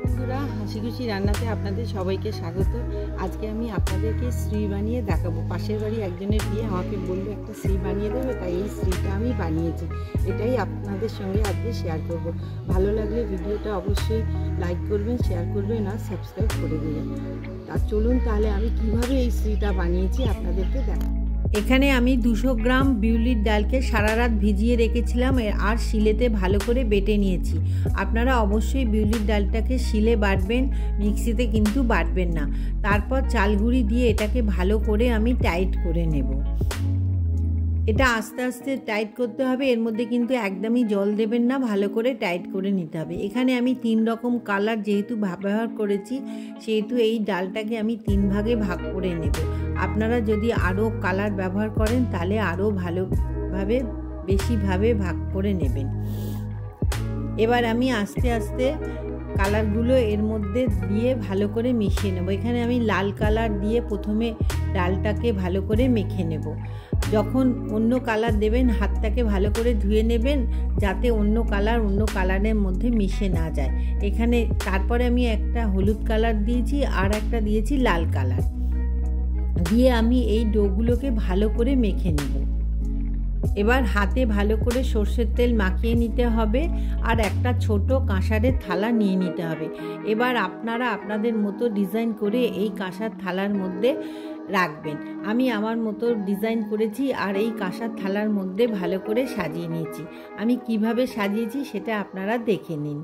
বন্ধুরা, হাসি খুশি রান্নাতে আপনাদের সবাইকে স্বাগত। আজকে আমি আপনাদেরকে শ্রী বানিয়ে দেখাবো। পাশের বাড়ি একজনের বিয়ে, আমাকে বললো একটা শ্রী বানিয়ে দেবে, তাই এই শ্রীটা আমি বানিয়েছি। এটাই আপনাদের সঙ্গে আজকে শেয়ার করব। ভালো লাগলে ভিডিওটা অবশ্যই লাইক করবেন, শেয়ার করবেন আর সাবস্ক্রাইব করে দেবেন। তা চলুন তাহলে আমি কিভাবে এই শ্রীটা বানিয়েছি আপনাদেরকে দেখাবো। এখানে আমি 200 গ্রাম বিউলির ডালকে সারা রাত ভিজিয়ে রেখেছিলাম আর শিলেতে ভালো করে বেটে নিয়েছি। আপনারা অবশ্যই বিউলির ডালটাকে শিলে বাটবেন, মিক্সিতে কিন্তু বাটবেন না। তারপর চালগুঁড়ি দিয়ে এটাকে ভালো করে আমি টাইট করে নেব। এটা আস্তে আস্তে টাইট করতে হবে, এর মধ্যে কিন্তু একদমই জল দেবেন না, ভালো করে টাইট করে নিতে হবে। এখানে আমি 3 রকম কালার যেহেতু ব্যবহার করেছি, সেহেতু এই ডালটাকে আমি 3 ভাগে ভাগ করে নেব। আপনারা যদি আরও কালার ব্যবহার করেন তাহলে আরও ভালোভাবে বেশিভাবে ভাগ করে নেবেন। এবার আমি আস্তে আস্তে কালারগুলো এর মধ্যে দিয়ে ভালো করে মিশিয়ে নেব। এখানে আমি লাল কালার দিয়ে প্রথমে ডালটাকে ভালো করে মেখে নেব। যখন অন্য কালার দেবেন হাতটাকে ভালো করে ধুয়ে নেবেন, যাতে অন্য কালারের মধ্যে মিশে না যায়। এখানে তারপরে আমি একটা হলুদ কালার দিয়েছি আর একটা দিয়েছি লাল কালার দিয়ে আমি এই ডোগুলোকে ভালো করে মেখে নেব। এবার হাতে ভালো করে সর্ষের তেল মাখিয়ে নিতে হবে আর একটা ছোট কাঁসারের থালা নিয়ে নিতে হবে। এবার আপনারা আপনাদের মতো ডিজাইন করে এই কাঁসার থালার মধ্যে রাখবেন। আমি আমার মতো ডিজাইন করেছি আর এই কাঁসার থালার মধ্যে ভালো করে সাজিয়ে নিয়েছি। আমি কিভাবে সাজিয়েছি সেটা আপনারা দেখে নিন।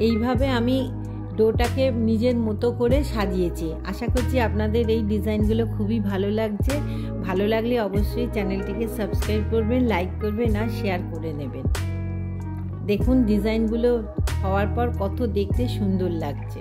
এইভাবে আমি ডোটাকে নিজের মতো করে সাজিয়েছি। আশা করছি আপনাদের এই ডিজাইনগুলো খুবই ভালো লাগছে। ভালো লাগলে অবশ্যই চ্যানেলটিকে সাবস্ক্রাইব করবেন, লাইক করবেন আর শেয়ার করে নেবেন। দেখুন ডিজাইনগুলো হওয়ার পর কত দেখতে সুন্দর লাগছে।